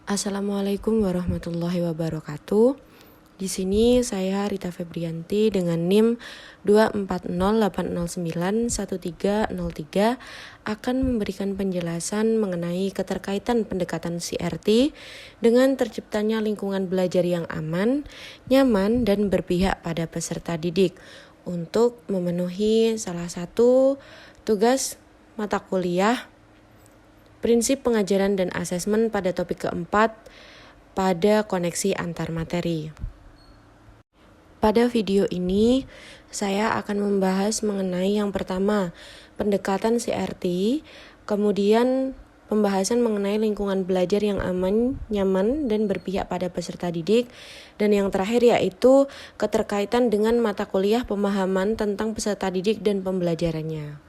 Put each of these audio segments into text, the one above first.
Assalamualaikum warahmatullahi wabarakatuh. Di sini saya Rita Febrianti dengan NIM 24080913003 akan memberikan penjelasan mengenai keterkaitan pendekatan CRT dengan terciptanya lingkungan belajar yang aman, nyaman, dan berpihak pada peserta didik untuk memenuhi salah satu tugas mata kuliah prinsip pengajaran dan asesmen pada topik keempat pada koneksi antar materi. Pada video ini, saya akan membahas mengenai yang pertama, pendekatan CRT, kemudian pembahasan mengenai lingkungan belajar yang aman, nyaman, dan berpihak pada peserta didik, dan yang terakhir yaitu keterkaitan dengan mata kuliah pemahaman tentang peserta didik dan pembelajarannya.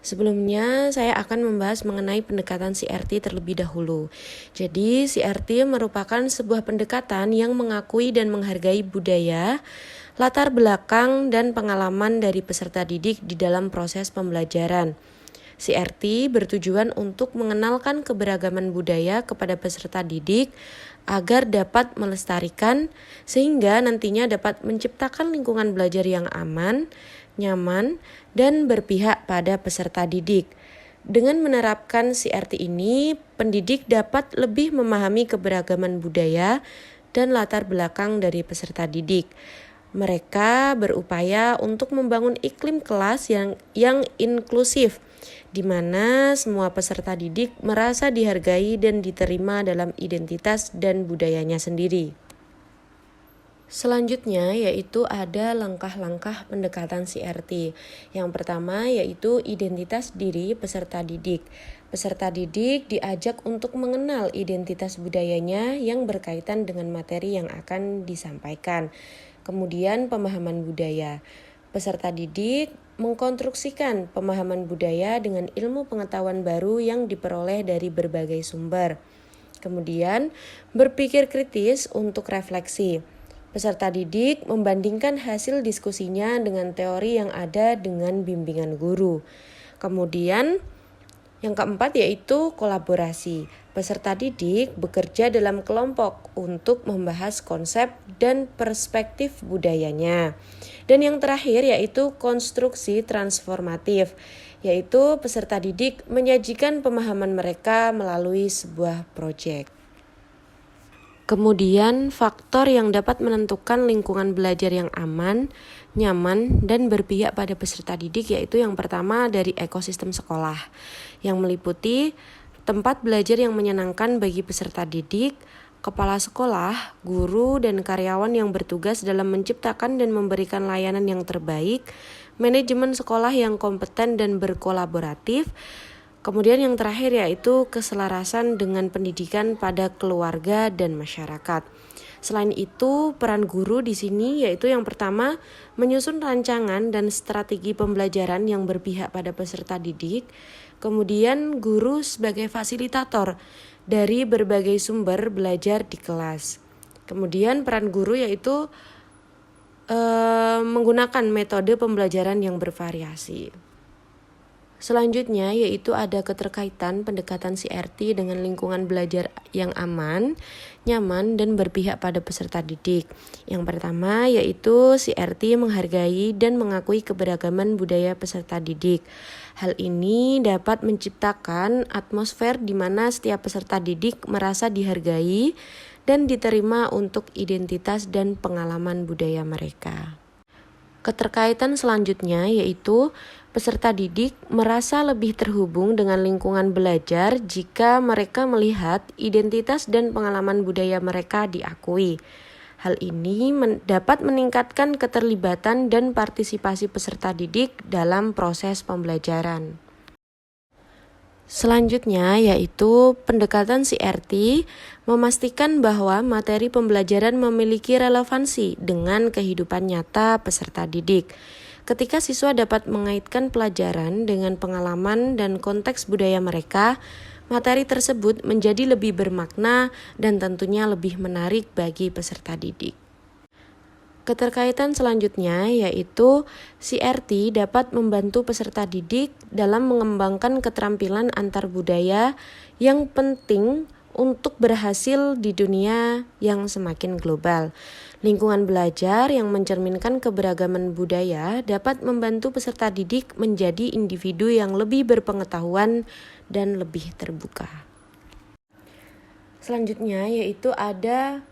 Sebelumnya, saya akan membahas mengenai pendekatan CRT terlebih dahulu. Jadi, CRT merupakan sebuah pendekatan yang mengakui dan menghargai budaya, latar belakang, dan pengalaman dari peserta didik di dalam proses pembelajaran. CRT bertujuan untuk mengenalkan keberagaman budaya kepada peserta didik agar dapat melestarikan sehingga nantinya dapat menciptakan lingkungan belajar yang aman, nyaman, dan berpihak pada peserta didik. Dengan menerapkan CRT ini, pendidik dapat lebih memahami keberagaman budaya dan latar belakang dari peserta didik. Mereka berupaya untuk membangun iklim kelas yang inklusif, di mana semua peserta didik merasa dihargai dan diterima dalam identitas dan budayanya sendiri. Selanjutnya yaitu ada langkah-langkah pendekatan CRT. Yang pertama yaitu identitas diri peserta didik. Peserta didik diajak untuk mengenal identitas budayanya yang berkaitan dengan materi yang akan disampaikan. Kemudian pemahaman budaya. Peserta didik mengkonstruksikan pemahaman budaya dengan ilmu pengetahuan baru yang diperoleh dari berbagai sumber. Kemudian berpikir kritis untuk refleksi. Peserta didik membandingkan hasil diskusinya dengan teori yang ada dengan bimbingan guru. Kemudian yang keempat yaitu kolaborasi. Peserta didik bekerja dalam kelompok untuk membahas konsep dan perspektif budayanya. Dan yang terakhir yaitu konstruksi transformatif, yaitu peserta didik menyajikan pemahaman mereka melalui sebuah proyek. Kemudian, faktor yang dapat menentukan lingkungan belajar yang aman, nyaman, dan berpihak pada peserta didik yaitu yang pertama dari ekosistem sekolah, yang meliputi tempat belajar yang menyenangkan bagi peserta didik, kepala sekolah, guru, dan karyawan yang bertugas dalam menciptakan dan memberikan layanan yang terbaik, manajemen sekolah yang kompeten dan berkolaboratif. Kemudian yang terakhir yaitu keselarasan dengan pendidikan pada keluarga dan masyarakat. Selain itu, peran guru di sini yaitu yang pertama menyusun rancangan dan strategi pembelajaran yang berpihak pada peserta didik. Kemudian guru sebagai fasilitator dari berbagai sumber belajar di kelas. Kemudian peran guru yaitu menggunakan metode pembelajaran yang bervariasi. Selanjutnya yaitu ada keterkaitan pendekatan CRT dengan lingkungan belajar yang aman, nyaman, dan berpihak pada peserta didik. Yang pertama yaitu CRT menghargai dan mengakui keberagaman budaya peserta didik. Hal ini dapat menciptakan atmosfer di mana setiap peserta didik merasa dihargai dan diterima untuk identitas dan pengalaman budaya mereka. Keterkaitan selanjutnya yaitu peserta didik merasa lebih terhubung dengan lingkungan belajar jika mereka melihat identitas dan pengalaman budaya mereka diakui. Hal ini dapat meningkatkan keterlibatan dan partisipasi peserta didik dalam proses pembelajaran. Selanjutnya yaitu pendekatan CRT memastikan bahwa materi pembelajaran memiliki relevansi dengan kehidupan nyata peserta didik. Ketika siswa dapat mengaitkan pelajaran dengan pengalaman dan konteks budaya mereka, materi tersebut menjadi lebih bermakna dan tentunya lebih menarik bagi peserta didik. Keterkaitan selanjutnya yaitu CRT dapat membantu peserta didik dalam mengembangkan keterampilan antar budaya yang penting untuk berhasil di dunia yang semakin global. Lingkungan belajar yang mencerminkan keberagaman budaya dapat membantu peserta didik menjadi individu yang lebih berpengetahuan dan lebih terbuka. Selanjutnya yaitu ada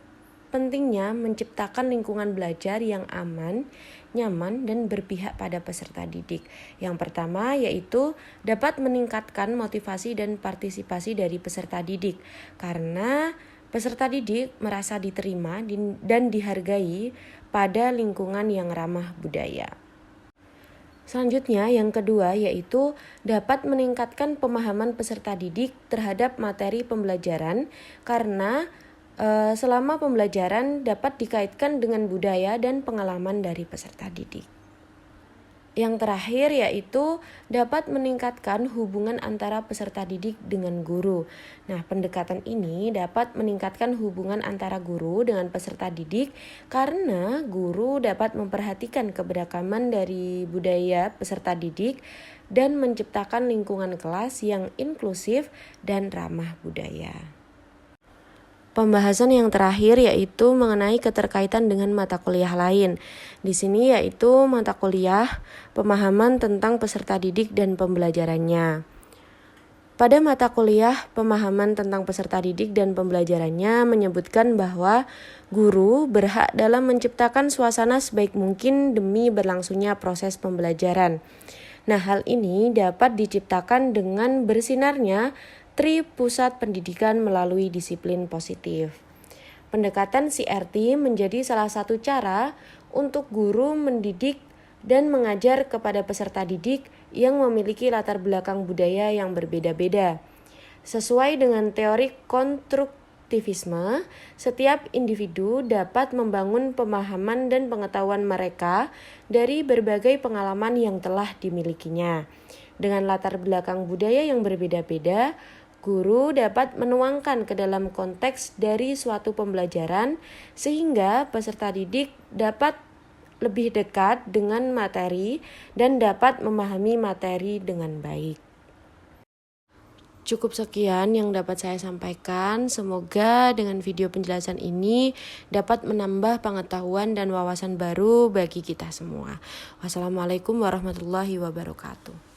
pentingnya menciptakan lingkungan belajar yang aman, nyaman, dan berpihak pada peserta didik. Yang pertama yaitu dapat meningkatkan motivasi dan partisipasi dari peserta didik, karena peserta didik merasa diterima dan dihargai pada lingkungan yang ramah budaya. Selanjutnya yang kedua yaitu dapat meningkatkan pemahaman peserta didik terhadap materi pembelajaran, karena selama pembelajaran dapat dikaitkan dengan budaya dan pengalaman dari peserta didik. Yang terakhir yaitu dapat meningkatkan hubungan antara peserta didik dengan guru. Nah, pendekatan ini dapat meningkatkan hubungan antara guru dengan peserta didik karena guru dapat memperhatikan keberagaman dari budaya peserta didik dan menciptakan lingkungan kelas yang inklusif dan ramah budaya. Pembahasan yang terakhir yaitu mengenai keterkaitan dengan mata kuliah lain. Di sini yaitu mata kuliah pemahaman tentang peserta didik dan pembelajarannya. Pada mata kuliah pemahaman tentang peserta didik dan pembelajarannya menyebutkan bahwa guru berhak dalam menciptakan suasana sebaik mungkin demi berlangsungnya proses pembelajaran. Nah, hal ini dapat diciptakan dengan bersinarnya Tri Pusat Pendidikan melalui disiplin positif. Pendekatan CRT menjadi salah satu cara untuk guru mendidik dan mengajar kepada peserta didik yang memiliki latar belakang budaya yang berbeda-beda. Sesuai dengan teori konstruktivisme, setiap individu dapat membangun pemahaman dan pengetahuan mereka dari berbagai pengalaman yang telah dimilikinya. Dengan latar belakang budaya yang berbeda-beda, guru dapat menuangkan ke dalam konteks dari suatu pembelajaran sehingga peserta didik dapat lebih dekat dengan materi dan dapat memahami materi dengan baik. Cukup sekian yang dapat saya sampaikan. Semoga dengan video penjelasan ini dapat menambah pengetahuan dan wawasan baru bagi kita semua. Wassalamualaikum warahmatullahi wabarakatuh.